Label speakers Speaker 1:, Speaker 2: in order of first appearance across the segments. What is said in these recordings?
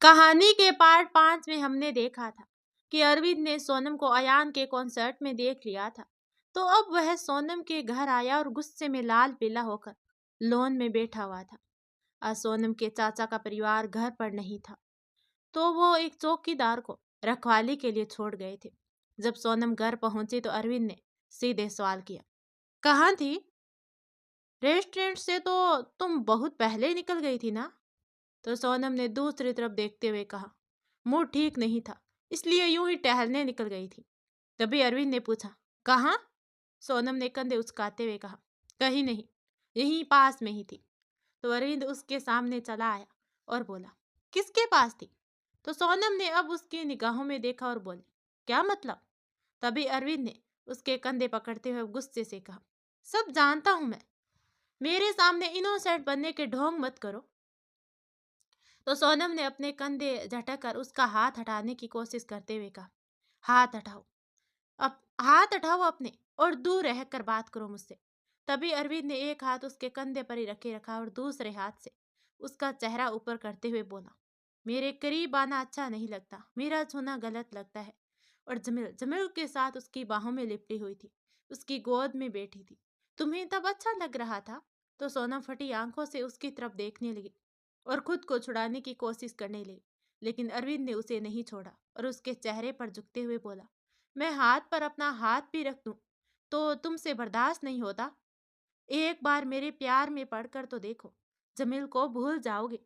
Speaker 1: कहानी के पार्ट 5 में हमने देखा था कि अरविंद ने सोनम को अयान के कॉन्सर्ट में देख लिया था। तो अब वह सोनम के घर आया और गुस्से में लाल पीला होकर लॉन में बैठा हुआ था। आज सोनम के चाचा का परिवार घर पर नहीं था, तो वो एक चौकीदार को रखवाली के लिए छोड़ गए थे। जब सोनम घर पहुंची तो अरविंद ने सीधे सवाल किया, कहाँ थी? रेस्टोरेंट से तो तुम बहुत पहले ही निकल गई थी ना? तो सोनम ने दूसरी तरफ देखते हुए कहा, मूड ठीक नहीं था, इसलिए यूं ही टहलने निकल गई थी। तभी अरविंद ने पूछा, कहाँ? सोनम ने कंधे उचकाते हुए कहा, कहीं नहीं, यहीं पास में ही थी। तो अरविंद उसके सामने चला आया और बोला, किसके पास थी? तो सोनम ने अब उसकी निगाहों में देखा और बोली, क्या मतलब? तभी अरविंद ने उसके कंधे पकड़ते हुए गुस्से से कहा, सब जानता हूं मैं, मेरे सामने इनोसेंट बनने के ढोंग मत करो। तो सोनम ने अपने कंधे झटक कर उसका हाथ हटाने की कोशिश करते हुए कहा, हाथ हटाओ, अब हाथ हटाओ अपने, और दूर रहकर बात करो मुझसे। तभी अरविंद ने एक हाथ उसके कंधे पर ही रखे रखा और दूसरे हाथ से उसका चेहरा ऊपर करते हुए बोला, मेरे करीब आना अच्छा नहीं लगता, मेरा छूना गलत लगता है। और जमील जमील के साथ उसकी बाहों में लिपटी हुई थी, उसकी गोद में बैठी थी। तुम्हें तब अच्छा लग रहा था? तो सोनम फटी आंखों से उसकी तरफ देखने लगी और खुद को छुड़ाने की कोशिश करने लगी, लेकिन अरविंद ने उसे नहीं छोड़ा और उसके चेहरे पर झुकते हुए बोला, मैं हाथ पर अपना हाथ भी रख दूं तो तुमसे बर्दाश्त नहीं होता? एक बार मेरे प्यार में पड़कर तो देखो, जमील को भूल जाओगे।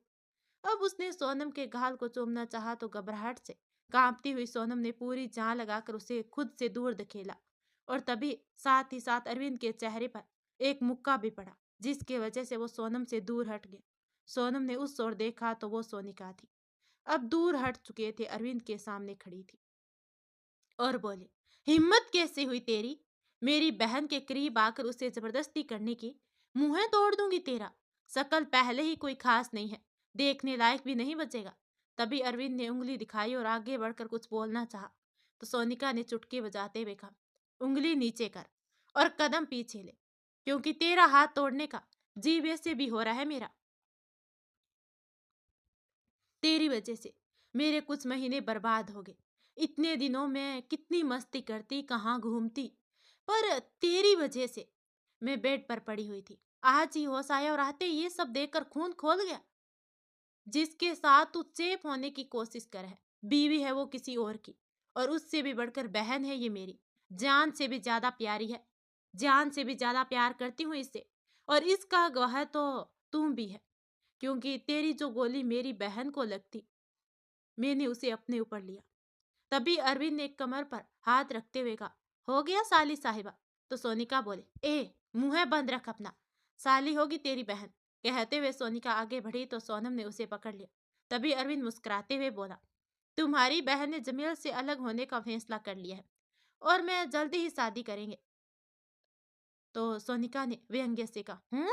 Speaker 1: अब उसने सोनम के गाल को चूमना चाहा तो घबराहट से कांपती हुई सोनम ने पूरी जान लगाकर उसे खुद से दूर धकेला, और तभी साथ ही साथ अरविंद के चेहरे पर एक मुक्का भी पड़ा, जिसकी वजह से वो सोनम से दूर हट गया। सोनम ने उस ओर देखा तो वो सोनिका थी, अब दूर हट चुके थे, अरविंद के सामने खड़ी थी और बोले, हिम्मत कैसे हुई तेरी मेरी बहन के करीब आकर उसे जबरदस्ती करने की? मुंह तोड़ दूंगी तेरा। शकल पहले ही कोई खास नहीं है, देखने लायक भी नहीं बचेगा। तभी अरविंद ने उंगली दिखाई और आगे बढ़कर कुछ बोलना चाहा तो सोनिका ने चुटकी बजाते हुए कहा, उंगली नीचे कर और कदम पीछे ले, क्योंकि तेरा हाथ तोड़ने का जी वैसे भी हो रहा है मेरा। तेरी वजह से मेरे कुछ महीने बर्बाद हो गए। इतने दिनों में कितनी मस्ती करती, कहाँ घूमती, पर तेरी वजह से मैं बेड पर पड़ी हुई थी। आज ही होश आया और आते ही ये सब देखकर खून खोल गया। जिसके साथ तू चेप होने की कोशिश कर है, बीवी है वो किसी और की, और उससे भी बढ़कर बहन है ये मेरी, जान से भी ज्यादा प्यारी है, जान से भी ज्यादा प्यार करती हूँ इससे, और इसका गवाह तो तुम भी है, क्योंकि तेरी जो गोली मेरी बहन को लगती, मैंने उसे अपने ऊपर लिया। तभी अरविंद ने कमर पर हाथ रखते हुए कहा, हो गया साली साहिबा? तो सोनिका बोले, ए मुंह बंद रख अपना, साली होगी तेरी बहन। कहते हुए सोनिका आगे बढ़ी तो सोनम ने उसे पकड़ लिया। तभी अरविंद मुस्कुराते हुए बोला, तुम्हारी बहन ने जमील से अलग होने का फैसला कर लिया है और मैं जल्दी ही शादी करेंगे। तो सोनिका ने व्यंग्य से कहा,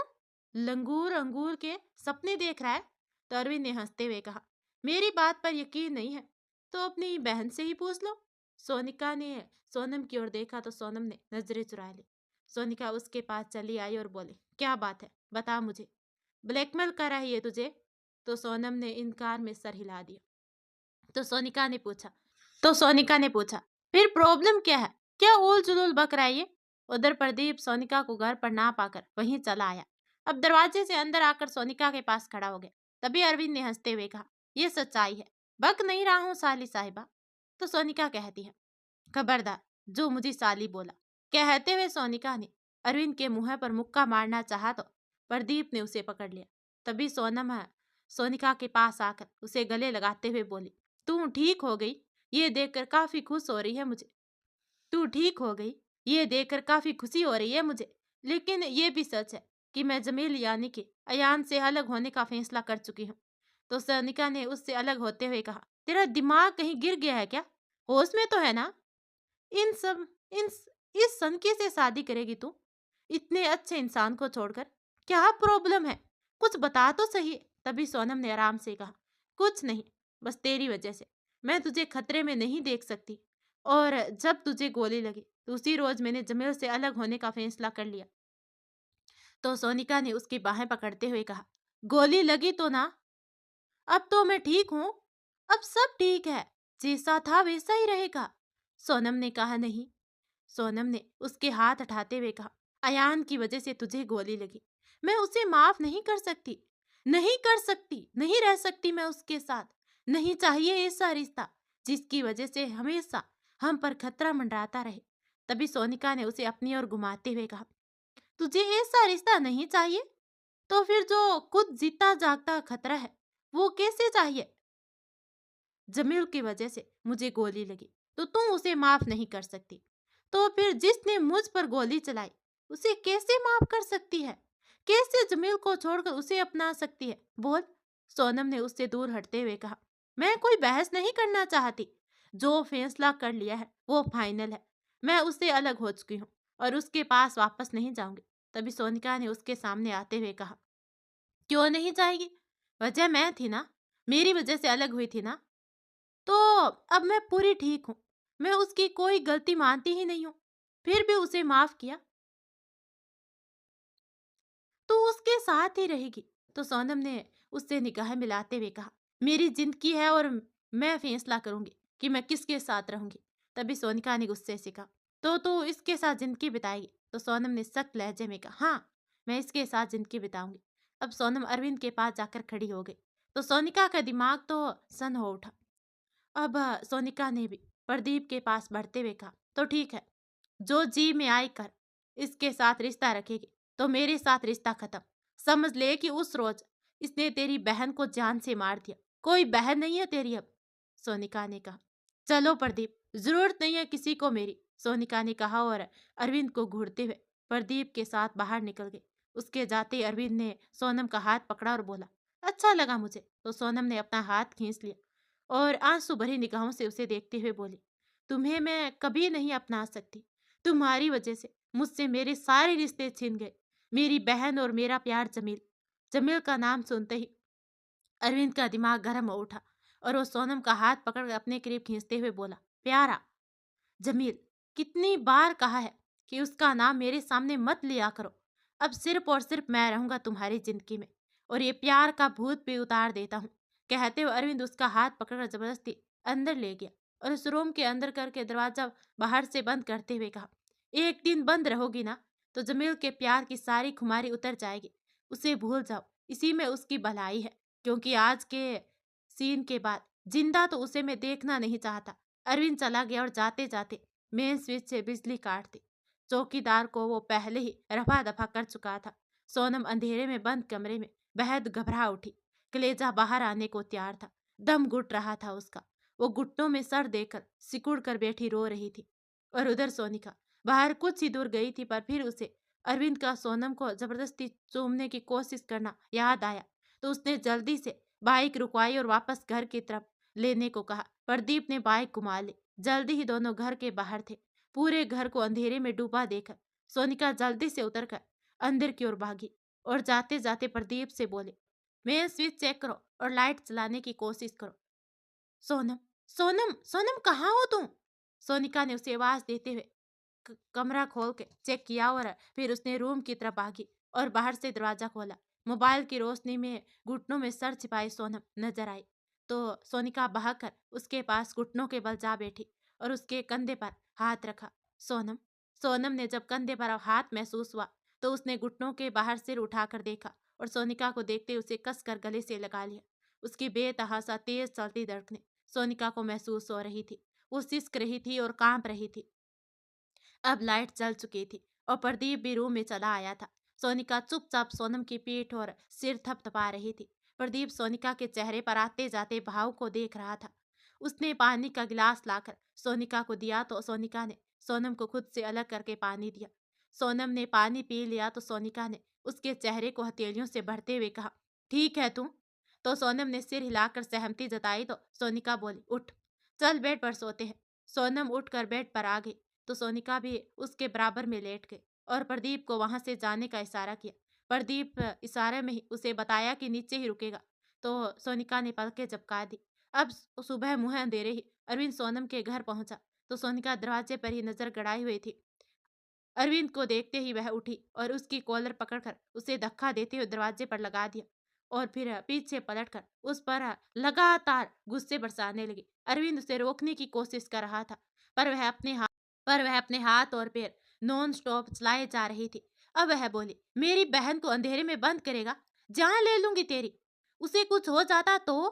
Speaker 1: लंगूर अंगूर के सपने देख रहा है? तो अरविंद ने हंसते हुए कहा, मेरी बात पर यकीन नहीं है तो अपनी बहन से ही पूछ लो। सोनिका ने सोनम की ओर देखा तो सोनम ने नजरें चुरा ली। सोनिका उसके पास चली आई और बोली, क्या बात है, बता मुझे, ब्लैकमेल कर रही है तुझे? तो सोनम ने इनकार में सर हिला दिया। तो सोनिका ने पूछा, फिर प्रॉब्लम क्या है? क्या उल जुलूल बक रहा है ये? उधर प्रदीप सोनिका को घर पर ना पाकर वहीं चला आया। अब दरवाजे से अंदर आकर सोनिका के पास खड़ा हो गया। तभी अरविंद ने हंसते हुए कहा, ये सच्चाई है, बक नहीं रहा हूँ साली साहिबा। तो सोनिका कहती है, खबरदार जो मुझे साली बोला। कहते हुए सोनिका ने अरविंद के मुंह पर मुक्का मारना चाहा तो प्रदीप ने उसे पकड़ लिया। तभी सोनम सोनिका के पास आकर उसे गले लगाते हुए बोली, तू ठीक हो गई, ये देखकर काफी खुश हो रही है मुझे। तू ठीक हो गई, ये देखकर काफी खुशी हो रही है मुझे। लेकिन ये भी सच है कि मैं जमील यानी कि अयान से अलग होने का फैसला कर चुकी हूँ। तो सोनिका ने उससे अलग होते हुए कहा, तेरा दिमाग कहीं गिर गया है क्या? होश में तो है ना? इन सब इन इस सनकी से शादी करेगी तू, इतने अच्छे इंसान को छोड़कर? क्या प्रॉब्लम है, कुछ बता तो सही। तभी सोनम ने आराम से कहा, कुछ नहीं, बस तेरी वजह से मैं तुझे खतरे में नहीं देख सकती, और जब तुझे गोली लगी तो उसी रोज मैंने जमील से अलग होने का फैसला कर लिया। तो सोनिका ने उसकी बाहें पकड़ते हुए कहा, गोली लगी तो ना? अब तो मैं ठीक हूँ, अब सब ठीक है, जैसा था वैसा ही रहेगा। सोनम ने कहा नहीं। सोनम ने उसके हाथ हटाते हुए कहा, अयान की वजह से तुझे गोली लगी, मैं उसे माफ नहीं कर सकती, नहीं कर सकती, नहीं रह सकती मैं उसके साथ, नहीं चाहिए ऐसा रिश्ता जिसकी वजह से हमेशा हम पर खतरा मंडराता रहे। तभी सोनिका ने उसे अपनी ओर घुमाते हुए कहा, तुझे ऐसा रिश्ता नहीं चाहिए तो फिर जो खुद जीता जागता खतरा है वो कैसे चाहिए? जमील की वजह से मुझे गोली लगी तो तुम उसे माफ नहीं कर सकती, तो फिर जिसने मुझ पर गोली चलाई उसे कैसे माफ कर सकती है? कैसे जमील को छोड़कर उसे अपना सकती है? बोल। सोनम ने उससे दूर हटते हुए कहा, मैं कोई बहस नहीं करना चाहती, जो फैसला कर लिया है वो फाइनल है। मैं उससे अलग हो चुकी हूँ और उसके पास वापस नहीं जाऊंगी। तभी सोनिका ने उसके सामने आते हुए कहा, क्यों नहीं जाएगी? वजह मैं थी ना, मेरी वजह से अलग हुई थी ना, तो अब मैं पूरी ठीक हूँ। मैं उसकी कोई गलती मानती ही नहीं हूँ, फिर भी उसे माफ किया तो उसके साथ ही रहेगी। तो सोनम ने उससे निगाह मिलाते हुए कहा, मेरी जिंदगी है और मैं फैसला करूंगी कि मैं किसके साथ रहूंगी। तभी सोनिका ने गुस्से से कहा, तो तू इसके साथ जिंदगी बिताएगी? तो सोनम ने सख्त लहजे में कहा, हाँ, मैं इसके साथ जिंदगी बिताऊंगी। अब सोनम अरविंद के पास जाकर खड़ी हो गई तो सोनिका का दिमाग तो सन हो उठा। अब सोनिका ने भी प्रदीप के पास बढ़ते हुए कहा, तो ठीक है, जो जी में आई कर, इसके साथ रिश्ता रखेगी तो मेरे साथ रिश्ता खत्म। समझ ले कि उस रोज इसने तेरी बहन को जान से मार दिया, कोई बहन नहीं है तेरी अब। सोनिका ने कहा, चलो प्रदीप, जरूरत नहीं है किसी को मेरी। सोनिका ने कहा और अरविंद को घूरते हुए प्रदीप के साथ बाहर निकल गई। उसके जाते ही अरविंद ने सोनम का हाथ पकड़ा और बोला, अच्छा लगा मुझे। तो सोनम ने अपना हाथ खींच लिया और आंसू भरी निगाहों से उसे देखते हुए बोली, तुम्हें मैं कभी नहीं अपना सकती, तुम्हारी वजह से मुझसे मेरे सारे रिश्ते छिन गए, मेरी बहन और मेरा प्यार जमील। जमील का नाम सुनते ही अरविंद का दिमाग गर्म हो उठा और वो सोनम का हाथ पकड़ अपने करीब खींचते हुए बोला, प्यारा, जमील, कितनी बार कहा है कि उसका नाम मेरे सामने मत लिया करो। अब सिर्फ और सिर्फ मैं रहूंगा तुम्हारी जिंदगी में और ये प्यार का भूत भी उतार देता हूँ। कहते हुए अरविंद उसका हाथ पकड़कर जबरदस्ती अंदर ले गया और उस रूम के अंदर करके दरवाजा बाहर से बंद करते हुए कहा, एक दिन बंद रहोगी ना तो जमील के प्यार की सारी खुमारी उतर जाएगी, उसे भूल जाओ, इसी में उसकी भलाई है। क्योंकि आज के सीन के बाद जिंदा तो उसे मैं देखना नहीं चाहता। अरविंद चला गया और जाते जाते मेन स्विच से बिजली काट दी। चौकीदार को वो पहले ही रफा दफा कर चुका था। सोनम अंधेरे में बंद कमरे में बेहद घबरा उठी, कलेजा बाहर आने को तैयार था, दम घुट रहा था उसका। वो घुटनों में सर देकर सिकुड़ कर बैठी रो रही थी और उधर सोनिका बाहर कुछ ही दूर गई थी, पर फिर उसे अरविंद का सोनम को जबरदस्ती चूमने की कोशिश करना याद आया तो उसने जल्दी से बाइक रुकवाई और वापस घर की तरफ लेने को कहा। प्रदीप ने बाइक घुमा ली। जल्दी ही दोनों घर के बाहर थे। पूरे घर को अंधेरे में डूबा देखकर सोनिका जल्दी से उतरकर अंदर की ओर भागी और जाते जाते प्रदीप से बोले, मेन स्विच चेक करो और लाइट चलाने की कोशिश करो। सोनम, सोनम, सोनम, कहाँ हो तुम? सोनिका ने उसे आवाज देते हुए कमरा खोल के चेक किया और फिर उसने रूम की तरफ भागी और बाहर से दरवाजा खोला। मोबाइल की रोशनी में घुटनों में सर छिपाई सोनम नजर आई तो सोनिका बहाकर उसके पास घुटनों के बल जा बैठी और उसके कंधे पर हाथ रखा। सोनम, सोनम ने जब कंधे पर हाथ महसूस हुआ तो उसने घुटनों के बाहर सिर उठाकर देखा और सोनिका को देखते उसे कस कर गले से लगा लिया। उसकी बेतहासा तेज चलती धड़कनें सोनिका को महसूस हो रही थी। वो सिसक रही थी और कांप रही थी। अब लाइट जल चुकी थी और प्रदीप भी रूम में चला आया था। सोनिका चुपचाप सोनम की पीठ और सिर थपथपा रही थी। प्रदीप सोनिका के चेहरे पर आते जाते भाव को देख रहा था। उसने पानी का गिलास लाकर सोनिका को दिया तो सोनिका ने सोनम को खुद से अलग करके पानी दिया। सोनम ने पानी पी लिया तो सोनिका ने उसके चेहरे को हथेलियों से भरते हुए कहा, ठीक है तू? तो सोनम ने सिर हिलाकर सहमति जताई तो सोनिका बोली, उठ, चल बेड पर सोते हैं। सोनम उठकर बेड पर आ गई तो सोनिका भी उसके बराबर में लेट गई और प्रदीप को वहां से जाने का इशारा किया। प्रदीप इशारे में ही उसे बताया कि नीचे ही रुकेगा तो सोनिका ने पलकें झपका दी। अब सुबह मुँह अंधेरे ही अरविंद सोनम के घर पहुंचा तो सोनिका दरवाजे पर ही नजर गड़ाई हुई थी। अरविंद को देखते ही वह उठी और उसकी कॉलर पकड़कर उसे धक्का देते हुए दरवाजे पर लगा दिया। और फिर पीछे पलटकर उस पर लगातार गुस्से बरसाने लगी। अरविंद उसे रोकने की कोशिश कर रहा था, पर वह अपने हाथ और पैर नॉन स्टॉप चलाए जा रही थी। अब वह बोली, मेरी बहन को अंधेरे में बंद करेगा, जान ले लूंगी तेरी। उसे कुछ हो जाता तो?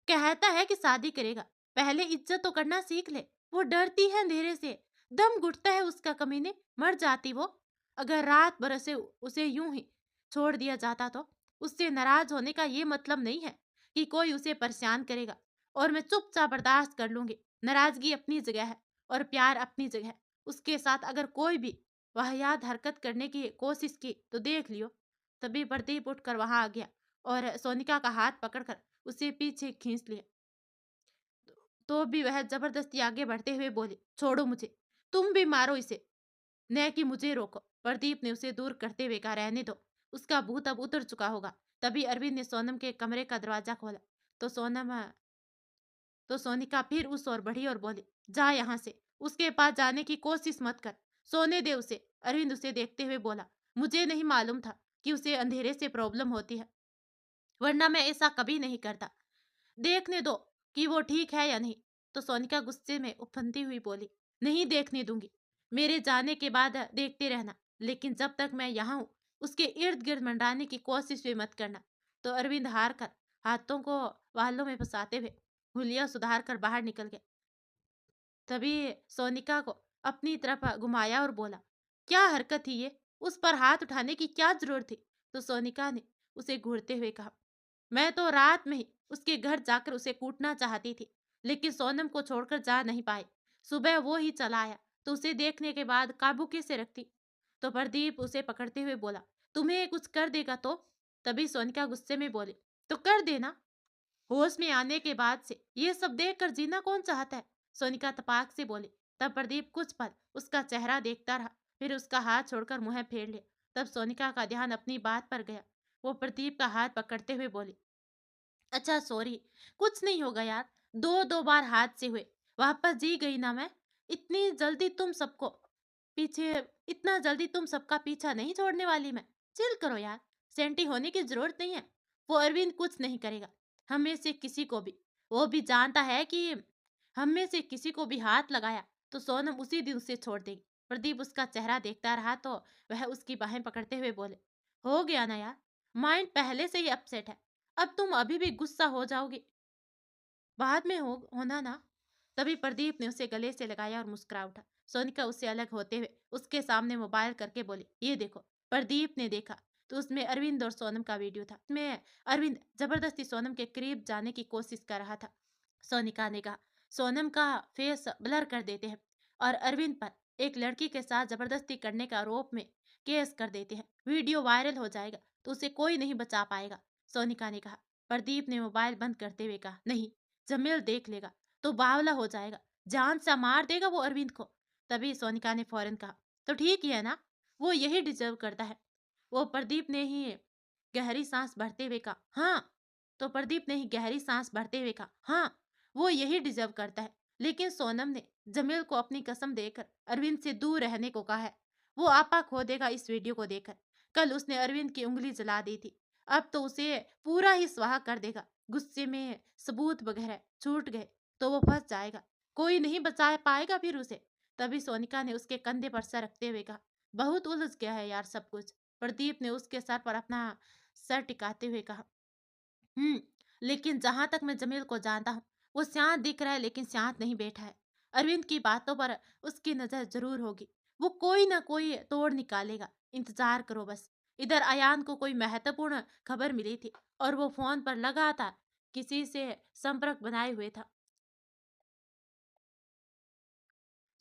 Speaker 1: कहता है कि शादी करेगा, पहले इज्जत तो करना सीख ले। वो डरती है अंधेरे से, दम घुटता है उसका, कमीने मर जाती वो। अगर रात भर से उसे यूं ही छोड़ दिया जाता तो? उससे नाराज होने का ये मतलब नहीं है कि कोई उसे परेशान करेगा और मैं चुपचाप बर्दाश्त कर लूंगी। नाराजगी अपनी जगह है और प्यार अपनी जगह है। उसके साथ अगर कोई भी वाहियात हरकत करने की कोशिश की तो देख लियो। तभी प्रदीप उठकर वहां आ गया और सोनिका का हाथ पकड़कर उसे पीछे खींच लिया। तो भी वह जबरदस्ती आगे बढ़ते हुए बोली, छोड़ो मुझे, तुम भी मारो इसे, न कि मुझे रोको। प्रदीप ने उसे दूर करते हुए कहा, रहने दो, उसका भूत अब उतर चुका होगा। तभी अरविंद ने सोनम के कमरे का दरवाजा खोला तो सोनिका फिर उस ओर बढ़ी और बोली, जा यहाँ से, उसके पास जाने की कोशिश मत कर, सोने दे उसे। अरविंद उसे देखते हुए बोला, मुझे नहीं मालूम था कि उसे अंधेरे से प्रॉब्लम होती है, वरना मैं ऐसा कभी नहीं करता। देखने दो कि वो ठीक है या नहीं। तो सोनिका गुस्से में उफनती हुई बोली, नहीं देखने दूंगी। मेरे जाने के बाद देखते रहना, लेकिन जब तक मैं यहाँ हूँ उसके इर्द गिर्द मंडराने की कोशिश भी मत करना। तो अरविंद हार कर हाथों को वालों में फंसाते हुए हुलिया सुधार कर बाहर निकल गया। तभी सोनिका को अपनी तरफ घुमाया और बोला, क्या हरकत थी ये, उस पर हाथ उठाने की क्या जरूरत थी? तो सोनिका ने उसे घूरते हुए कहा, मैं तो रात में ही उसके घर जाकर उसे कूटना चाहती थी, लेकिन सोनम को छोड़कर जा नहीं पाई। सुबह वो ही चला आया तो उसे देखने के बाद काबू कैसे रखती? तो प्रदीप उसे पकड़ते हुए बोला, तुम्हें कुछ कर देगा तो? तभी सोनिका गुस्से में बोली, तो कर देना, होश में आने के बाद से ये सब देखकर जीना कौन चाहता है? सोनिका तपाक से बोली। तब प्रदीप कुछ पल उसका चेहरा देखता रहा, फिर उसका हाथ छोड़कर मुंह फेर लिया। तब सोनिका का ध्यान अपनी बात पर गया। वो प्रदीप का हाथ पकड़ते हुए बोली, अच्छा सॉरी, कुछ नहीं होगा यार, दो दो बार हाथ से हुए, वापस जी गई ना मैं। इतनी जल्दी तुम सबको पीछे इतना जल्दी तुम सबका पीछा नहीं छोड़ने वाली मैं। चिल करो यार, सेंटी होने की जरूरत नहीं है। वो अरविंद कुछ नहीं करेगा, हम में से किसी को भी। वो भी जानता है कि हम में से किसी को भी हाथ लगाया तो सोनम उसी दिन उसे छोड़ देगी। प्रदीप उसका चेहरा देखता रहा तो वह उसकी बाहें पकड़ते हुए बोले, हो गया ना यार, माइंड पहले से ही अपसेट है, अब तुम अभी भी गुस्सा हो जाओगे, बाद में होना ना। तभी प्रदीप ने उसे गले से लगाया और मुस्कुरा उठा। सोनिका उससे अलग होते हुए उसके सामने मोबाइल करके बोली, ये देखो। प्रदीप ने देखा तो उसमें अरविंद और सोनम का वीडियो था। इसमें अरविंद जबरदस्ती सोनम के करीब जाने की कोशिश कर रहा था। सोनिका ने कहा, सोनम का फेस ब्लर कर देते हैं और अरविंद पर एक लड़की के साथ जबरदस्ती करने का आरोप में केस कर देते हैं, वीडियो वायरल हो जाएगा तो उसे कोई नहीं बचा पाएगा। सोनिका ने कहा। प्रदीप ने मोबाइल बंद करते हुए कहा, नहीं, जमील देख लेगा तो बावला हो जाएगा, जान से मार देगा वो अरविंद को। तभी सोनिका ने फौरन कहा, तो ठीक ही है ना, वो यही डिजर्व करता है। वो प्रदीप ने ही गहरी सांस भरते हुए कहा, हाँ। तो प्रदीप ने ही गहरी सांस भरते हुए कहा, हाँ, वो यही डिजर्व करता है। लेकिन सोनम ने जमील को अपनी कसम देकर अरविंद से दूर रहने को कहा है। वो आपा खो देगा इस वीडियो को देखकर। कल उसने अरविंद की उंगली जला दी थी, अब तो उसे पूरा ही स्वाहा कर देगा। गुस्से में सबूत वगैरह छूट गए तो वो फंस जाएगा, कोई नहीं बचा पाएगा फिर उसे। तभी सोनिका ने उसके कंधे पर सर रखते हुए कहा, बहुत उलझ गया है यार सब कुछ। प्रदीप ने उसके सर पर अपना सर टिकाते हुए कहा, लेकिन जहां तक मैं जमील को जानता हूँ, वो शांत दिख रहा है लेकिन शांत नहीं बैठा है। अरविंद की बातों पर उसकी नजर जरूर होगी, वो कोई ना कोई तोड़ निकालेगा, इंतजार करो बस। इधर अयान को कोई महत्वपूर्ण खबर मिली थी और वो फोन पर लगातार किसी से संपर्क बनाए हुए था।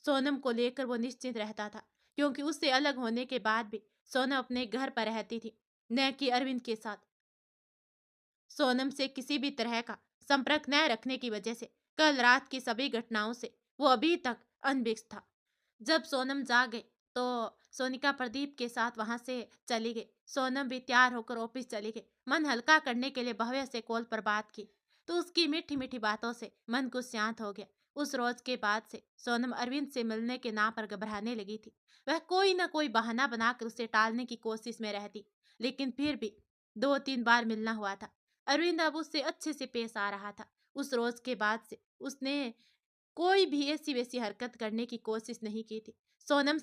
Speaker 1: सोनम को लेकर वो निश्चिंत रहता था, क्योंकि उससे अलग होने के बाद भी सोनम अपने घर पर रहती थी, न कि अरविंद के साथ। सोनम से किसी भी तरह का संपर्क न रखने की वजह से कल रात की सभी घटनाओं से वो अभी तक अनभिज्ञ था। जब सोनम जा गई तो सोनिका प्रदीप के साथ वहां से चली गई। सोनम भी तैयार होकर ऑफिस चली गई। मन हल्का करने के लिए भव्य से कॉल पर बात की तो उसकी मीठी मीठी बातों से मन कुछ शांत हो गया। उस रोज के बाद से सोनम अरविंद से मिलने के नाम पर घबराने लगी थी। वह कोई ना कोई बहाना बनाकर उसे टालने की कोशिश में रहती, लेकिन फिर भी 2-3 बार मिलना हुआ था। अरविंद अब उससे अच्छे से पेश आ रहा था। उस रोज के बाद से उसने कोई भी ऐसी-वैसी हरकत करने की कोशिश नहीं की थी। सोनम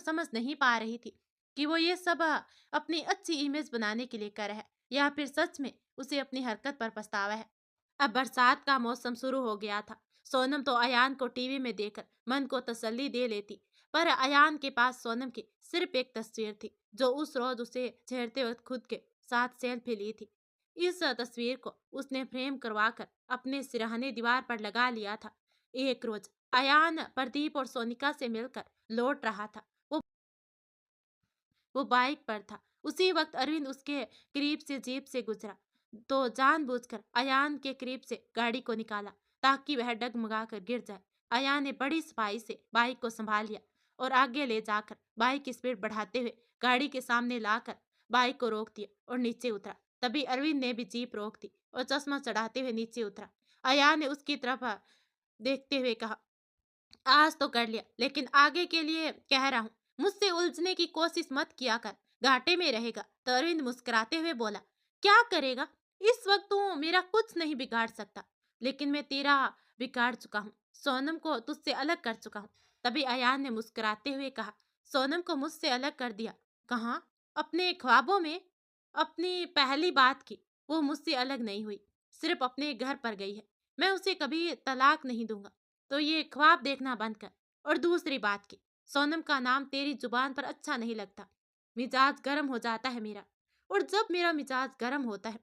Speaker 1: समझ नहीं पा रही थी कि वो ये सब अपनी अच्छी इमेज बनाने के लिए कर रहा है या फिर सच में उसे अपनी हरकत पर पछतावा है। अब बरसात का मौसम शुरू हो गया था। सोनम तो अयान को टीवी में देखकर मन को तसल्ली दे लेती, पर अयान के पास सोनम की सिर्फ एक तस्वीर थी, जो उस रोज उसे छेड़ते वक्त खुद के साथ सेल्फी ली थी। इस तस्वीर को उसने फ्रेम करवाकर अपने सिरहाने दीवार पर लगा लिया था। एक रोज अयान प्रदीप और सोनिका से मिलकर लौट रहा था। वो बाइक पर था। उसी वक्त अरविंद उसके करीब से जीप से गुजरा, तो जानबूझकर अयान के करीब से गाड़ी को निकाला ताकि वह डगमगाकर गिर जाए। अयान ने बड़ी सफाई से बाइक को संभाल लिया और आगे ले जाकर बाइक की स्पीड बढ़ाते हुए गाड़ी के सामने लाकर बाइक को रोक दिया और नीचे उतरा। तभी अरविंद ने भी जीप रोक दी और चश्मा चढ़ाते हुए नीचे उतरा। अयान ने उसकी तरफ देखते हुए कहा, आज तो कर लिया, लेकिन आगे के लिए कह रहा हूँ, मुझसे उलझने की कोशिश मत किया कर, घाटे में रहेगा। तो अरविंद मुस्कुराते हुए बोला, क्या करेगा? इस वक्त तू मेरा कुछ नहीं बिगाड़ सकता, लेकिन मैं तेरा बिगाड़ चुका हूँ। सोनम को तुझसे अलग कर चुका हूँ। तभी अयान ने मुस्कुराते हुए कहा, सोनम को मुझसे अलग कर दिया? कहाँ? अपने ख्वाबों में। अपनी पहली बात की, वो मुझसे अलग नहीं हुई, सिर्फ अपने घर पर गई है। मैं उसे कभी तलाक नहीं दूंगा, तो ये ख्वाब देखना बंद कर। और दूसरी बात की, सोनम का नाम तेरी जुबान पर अच्छा नहीं लगता। मिजाज गर्म हो जाता है मेरा, और जब मेरा मिजाज गर्म होता है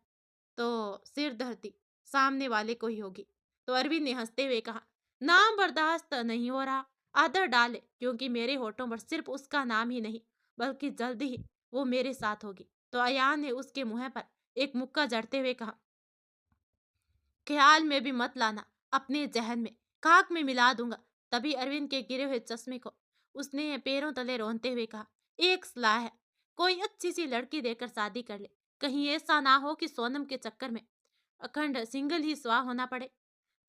Speaker 1: तो सिर धरती सामने वाले को ही होगी। तो अरविंद ने हंसते हुए कहा, नाम बर्दाश्त नहीं हो रहा, आदर डाले, क्योंकि मेरे होठों पर सिर्फ उसका नाम ही नहीं, बल्कि जल्दी ही वो मेरे साथ होगी। तो अयान ने उसके मुंह पर एक मुक्का जड़ते हुए कहा, ख्याल में भी मत लाना, अपने जहन में खाक में मिला दूंगा। तभी अरविंद के गिरे हुए चश्मे को उसने पैरों तले रोनते हुए कहा, एक सलाह है, कोई अच्छी सी लड़की देकर शादी कर ले। कहीं ऐसा ना हो कि सोनम के चक्कर में अखंड सिंगल ही स्वाह होना पड़े।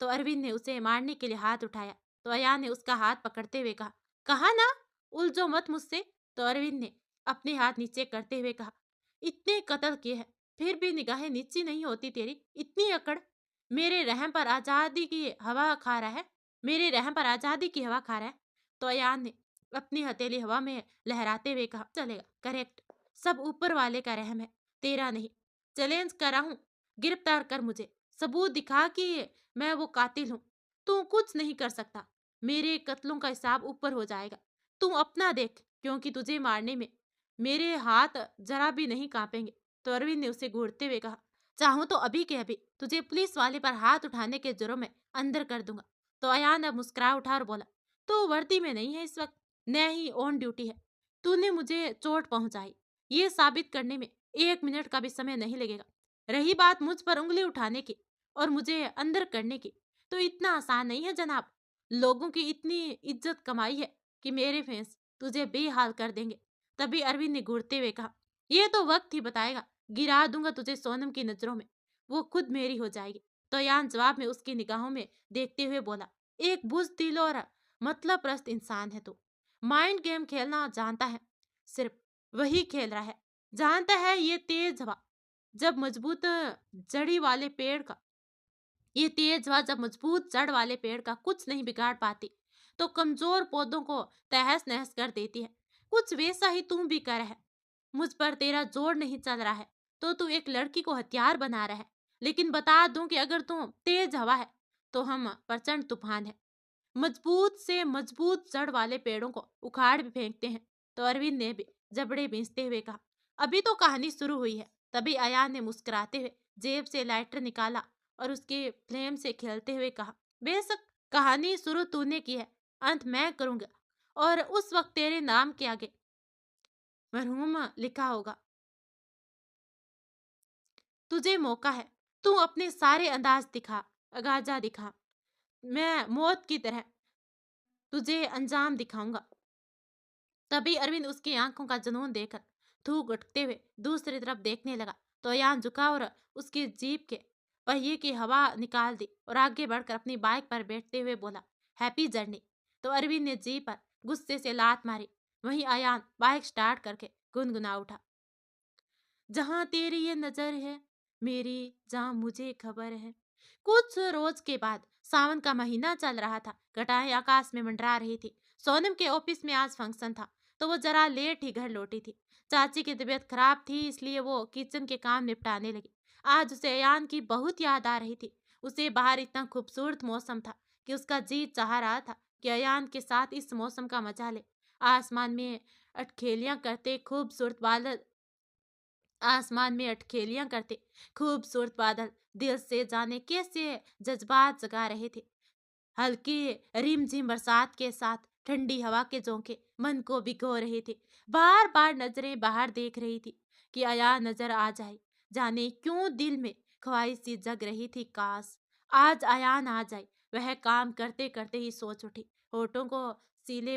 Speaker 1: तो अरविंद ने उसे मारने के लिए हाथ उठाया, तो अयान ने उसका हाथ पकड़ते हुए कहा, कहा ना, उलझो मत मुझसे। तो अरविंद ने अपने हाथ नीचे करते हुए कहा, इतने कत्ल किए हैं, फिर भी निगाहें नीची नहीं होती तेरी, इतनी अकड़। मेरे रहम पर आजादी की हवा खा रहा है, मेरे रहम पर आजादी की हवा खा रहा है। तो अयान ने अपनी हथेली हवा में लहराते हुए कहा, चलेगा, करेक्ट, सब ऊपर वाले का रहम है, तेरा नहीं। चैलेंज कर रहा हूं, गिरफ्तार कर मुझे, सबूत दिखा कि मैं वो कातिल हूँ। तू कुछ नहीं कर सकता, मेरे कत्लों का हिसाब ऊपर हो जाएगा। तू अपना देख, क्योंकि तुझे मारने में मेरे हाथ जरा भी नहीं कांपेंगे। तो अरविंद ने उसे घूरते हुए कहा, चाहूं तो अभी के अभी तुझे पुलिस वाले पर हाथ उठाने के जुर्म में अंदर कर दूंगा। तो अयान अब मुस्कुरा उठा और बोला, तो वर्दी में नहीं है इस वक्त, न ही ऑन ड्यूटी है। तूने मुझे चोट पहुंचाई, ये साबित करने में 1 मिनट का भी समय नहीं लगेगा। रही बात मुझ पर उंगली उठाने की और मुझे अंदर करने की, तो इतना आसान नहीं है जनाब। लोगों की इतनी इज्जत कमाई है कि मेरे फैंस तुझे बेहाल कर देंगे। तभी अरविंद ने घूरते हुए कहा, यह तो वक्त ही बताएगा, गिरा दूंगा तुझे सोनम की नजरों में, वो खुद मेरी हो जाएगी। तो यान जवाब में उसकी निगाहों में देखते हुए बोला, एक बुज़दिल और मतलब प्रस्त इंसान है तू, माइंड गेम खेलना जानता है, सिर्फ वही खेल रहा है। जानता है ये तेज हवा जब मजबूत जड़ी वाले पेड़ का ये तेज हवा जब मजबूत जड़ वाले पेड़ का कुछ नहीं बिगाड़ पाती, तो कमजोर पौधों को तहस नहस कर देती है। कुछ वैसा ही तुम भी कर है। मुझ पर तेरा जोर नहीं चल रहा है, तो तू एक लड़की को हथियार बना रहा है। लेकिन बता दूं कि अगर तू तेज हवा है, तो हम प्रचंड तूफान है, मजबूत से मजबूत जड़ वाले पेड़ों को उखाड़ भी फेंकते हैं। तो अरविंद ने भी जबड़े बींचते हुए कहा, अभी तो कहानी शुरू हुई है। तभी अयान ने मुस्कुराते हुए जेब से लाइटर निकाला और उसके फ्लेम से खेलते हुए कहा, बेशक कहानी शुरू तूने की है, अंत मैं करूंगा, और उस वक्त तेरे नाम के आगे मरहूम लिखा होगा। तुझे मौका है, तू अपने सारे अंदाज दिखा, अगाजा दिखा, मैं मौत की तरह तुझे अंजाम दिखाऊंगा। तभी अरविंद उसकी आंखों का जुनून देखकर थूक उठते हुए दूसरी तरफ देखने लगा। तो अयान झुका और उसकी जीप के पहिए की हवा निकाल दी और आगे बढ़कर अपनी बाइक पर बैठते हुए बोला, हैप्पी जर्नी। तो अरविंद ने जीप पर गुस्से से लात मारी। वहीं अयान बाइक स्टार्ट करके गुनगुना उठा, जहाँ तेरी ये नजर है मेरी, जहाँ मुझे खबर है। कुछ रोज के बाद सावन का महीना चल रहा था। घटाएं आकाश में मंडरा रही थी। सोनम के ऑफिस में आज फंक्शन था, तो वो जरा लेट ही घर लौटी थी। चाची की तबीयत खराब थी, इसलिए वो किचन के काम निपटाने लगी। आज उसे अयान की बहुत याद आ रही थी। उसे बाहर इतना खूबसूरत मौसम था कि उसका जी चाह रहा था कि अयान के साथ इस मौसम का मजा ले। आसमान में अटखेलियां करते खूबसूरत बादल आसमान में अटखेलियां करते खूबसूरत बादल दिल से जाने कैसे जज्बात जगा रहे थे। हल्की रिमझिम बरसात के साथ ठंडी हवा के झोंके मन को भिगो रहे थे। बार बार नजरें बाहर देख रही थी कि आया नजर आ जाए। जाने क्यों दिल में ख्वाहिश सी जग रही थी, काश आज आयान आ जाए। वह काम करते करते ही सोच उठी। होठों को सीले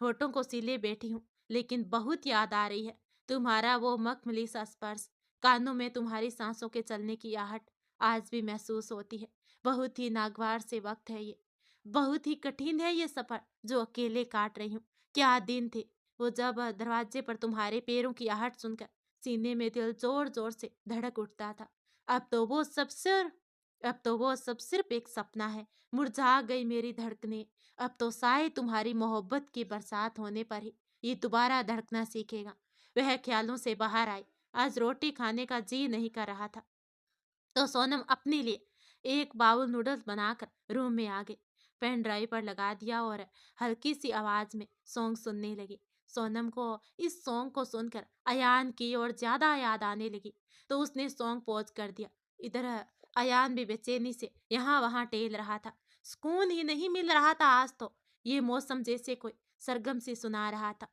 Speaker 1: होठों को सीले बैठी हूँ, लेकिन बहुत याद आ रही है तुम्हारा वो मखमली सा स्पर्श। कानों में तुम्हारी सांसों के चलने की आहट आज भी महसूस होती है। बहुत ही नागवार से वक्त है ये। बहुत ही कठिन है ये सफर जो अकेले काट रही हूँ। क्या दिन थे वो, जब दरवाजे पर तुम्हारे पैरों की आहट सुनकर सीने में दिल जोर जोर से धड़क उठता था। अब तो वो सब सिर्फ अब तो वो सब सिर्फ एक सपना है। मुरझा गई मेरी धड़कने। अब तो शायद तुम्हारी मोहब्बत की बरसात होने पर ही ये दोबारा धड़कना सीखेगा। वह ख्यालों से बाहर आई। आज रोटी खाने का जी नहीं कर रहा था, तो सोनम अपने लिए एक बाउल नूडल्स बनाकर रूम में आ गई। पेन ड्राइव पर लगा दिया और हल्की सी आवाज में सॉन्ग सुनने लगी। सोनम को इस सॉन्ग को सुनकर अयान की और ज्यादा याद आने लगी, तो उसने सॉन्ग पॉज कर दिया। इधर अयान भी बेचैनी से यहाँ वहां टहल रहा था। सुकून ही नहीं मिल रहा था आज तो। ये मौसम जैसे कोई सरगम से सुना रहा था,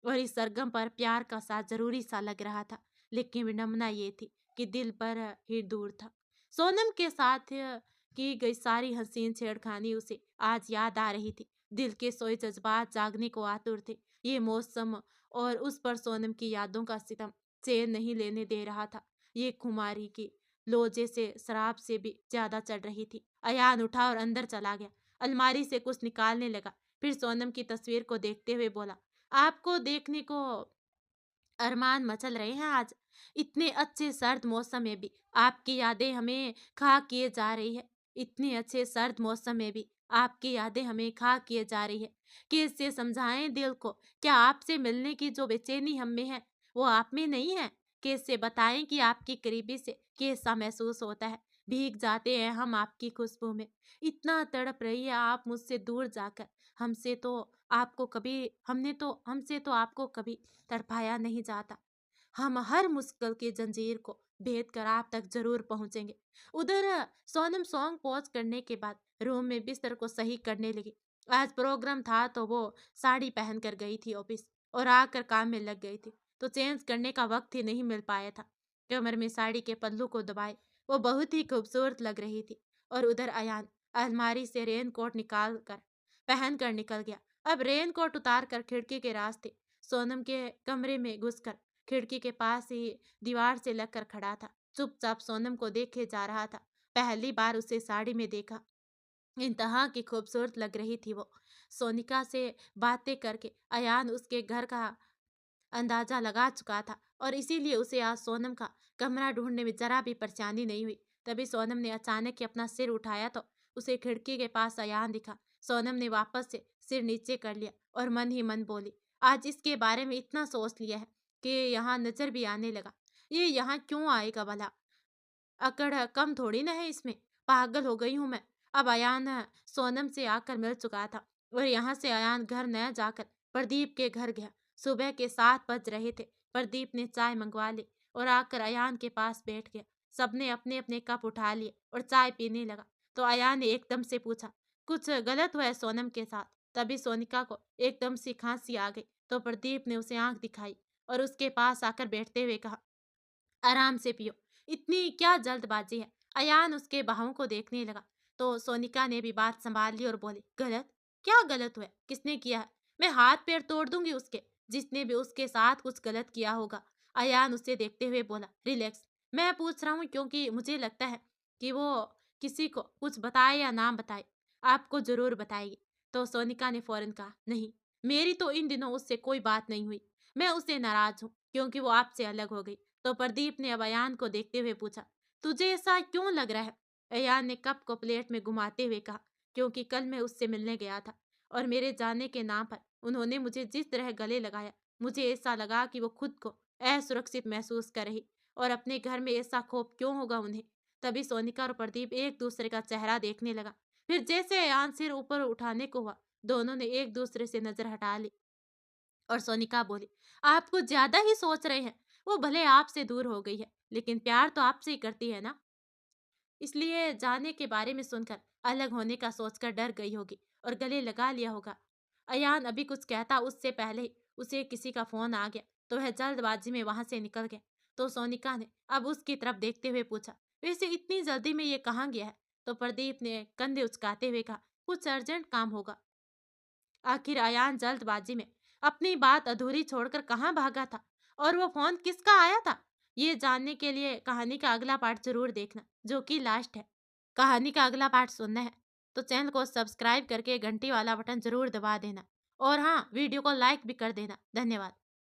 Speaker 1: और इस सरगम पर प्यार का साथ जरूरी सा लग रहा था। लेकिन विडंबना ये थी कि दिल पर ही दूर था। सोनम के साथ की गई सारी हसीन छेड़खानी उसे आज याद आ रही थी। दिल के सोए जज्बात जागने को आतुर थे। ये मौसम और उस पर सोनम की यादों का सितम चैन नहीं लेने दे रहा था। ये खुमारी की लो जैसे शराब से भी ज्यादा चढ़ रही थी। अयान उठा और अंदर चला गया। अलमारी से कुछ निकालने लगा, फिर सोनम की तस्वीर को देखते हुए बोला, आपको देखने को अरमान मचल रहे हैं आज। इतने अच्छे सर्द मौसम में भी आपकी यादें हमें खा किए जा रही है। इतने अच्छे सर्द मौसम में भी आपकी यादें हमें खा किए जा रही है। कैसे समझाएं दिल को, क्या आपसे मिलने की जो बेचैनी हम में है वो आप में नहीं है? कैसे बताएं कि आपकी करीबी से कैसा महसूस होता है? भीग जाते हैं हम आपकी खुशबू में। इतना तड़प रही है आप मुझसे दूर जाकर। हमसे तो हमसे तो आपको कभी तड़पाया नहीं जाता। हम हर मुश्किल की जंजीर को भेद कर आप तक जरूर पहुंचेंगे। उधर सोनम सॉन्ग पॉज करने के बाद रूम में बिस्तर को सही करने लगी। आज प्रोग्राम था, तो वो साड़ी पहन कर गई थी ऑफिस, और आकर काम में लग गई थी, तो चेंज करने का वक्त ही नहीं मिल पाया था। कमर में साड़ी के पल्लू को दबाए वो बहुत ही खूबसूरत लग रही थी। और उधर अयान अलमारी से रेन कोट निकाल कर पहन कर निकल गया। अब रेन कोट उतार कर खिड़की के रास्ते सोनम के कमरे में घुसकर खिड़की के पास ही दीवार से लगकर खड़ा था। चुपचाप सोनम को देखे जा रहा था। पहली बार उसे साड़ी में देखा, इंतहा की खूबसूरत लग रही थी वो। सोनिका से बातें करके अयान उसके घर का अंदाजा लगा चुका था, और इसीलिए उसे आज सोनम का कमरा ढूंढने में जरा भी परेशानी नहीं हुई। तभी सोनम ने अचानक ही अपना सिर उठाया तो उसे खिड़की के पास अयान दिखा। सोनम ने वापस से सिर नीचे कर लिया और मन ही मन बोली, आज इसके बारे में इतना सोच लिया है कि यहाँ नजर भी आने लगा। ये यहाँ क्यों आएगा भला? अकड़ कम थोड़ी ना है इसमें। पागल हो गई हूँ मैं। अब अयान सोनम से आकर मिल चुका था, और यहाँ से अयान घर न जाकर प्रदीप के घर गया। सुबह के 7 बज रहे थे। प्रदीप ने चाय मंगवा ली और आकर अयान के पास बैठ गया। सबने अपने अपने कप उठा लिए और चाय पीने लगा। तो अयान ने एकदम से पूछा, कुछ गलत हुआ है सोनम के साथ? तभी सोनिका को एकदम से खांसी आ गई, तो प्रदीप ने उसे आंख दिखाई और उसके पास आकर बैठते हुए कहा, आराम से पियो, इतनी क्या जल्दबाजी है? अयान उसके बाहों को देखने लगा, तो सोनिका ने भी बात संभाल ली और बोली, गलत? क्या गलत हुआ? किसने किया है? मैं हाथ पैर तोड़ दूंगी उसके, जिसने भी उसके साथ कुछ गलत किया होगा। अयान उसे देखते हुए बोला, रिलैक्स, मैं पूछ रहा हूँ क्योंकि मुझे लगता है कि वो किसी को कुछ बताए या ना बताए, आपको जरूर बताएगी। तो सोनिका ने फौरन कहा, नहीं, मेरी तो इन दिनों उससे कोई बात नहीं हुई। मैं उससे नाराज हूँ क्योंकि वो आपसे अलग हो गई। तो प्रदीप ने अब अयान को देखते हुए पूछा, तुझे ऐसा क्यों लग रहा है? अयान ने कप को प्लेट में घुमाते हुए कहा, क्योंकि कल मैं उससे मिलने गया था और मेरे जाने के नाम पर उन्होंने मुझे जिस तरह गले लगाया, मुझे ऐसा लगा कि वो खुद को असुरक्षित महसूस कर रही, और अपने घर में ऐसा खौफ क्यों होगा उन्हें। तभी सोनिका और प्रदीप एक दूसरे का चेहरा देखने लगा। फिर जैसे अयान सिर ऊपर उठाने को हुआ, दोनों ने एक दूसरे से नजर हटा ली और सोनिका बोली, आप कुछ ज्यादा ही सोच रहे हैं। वो भले आपसे दूर हो गई है, लेकिन प्यार तो आपसे ही करती है ना। इसलिए जाने के बारे में सुनकर अलग होने का सोचकर डर गई होगी और गले लगा लिया होगा। अयान अभी कुछ कहता उससे पहले ही उसे किसी का फोन आ गया, तो वह जल्दबाजी में वहां से निकल गया। तो सोनिका ने अब उसकी तरफ देखते हुए पूछा, वैसे इतनी जल्दी में ये कहाँ गया है? तो प्रदीप ने कंधे उचकाते हुए कहा, कुछ अर्जेंट काम होगा। आखिर अयान जल्दबाजी में अपनी बात अधूरी छोड़कर कहाँ भागा था, और वो फोन किसका आया था? ये जानने के लिए कहानी का अगला पार्ट जरूर देखना, जो कि लास्ट है। कहानी का अगला पार्ट सुनना है तो चैनल को सब्सक्राइब करके घंटी वाला बटन जरूर दबा देना, और हाँ, वीडियो को लाइक भी कर देना। धन्यवाद।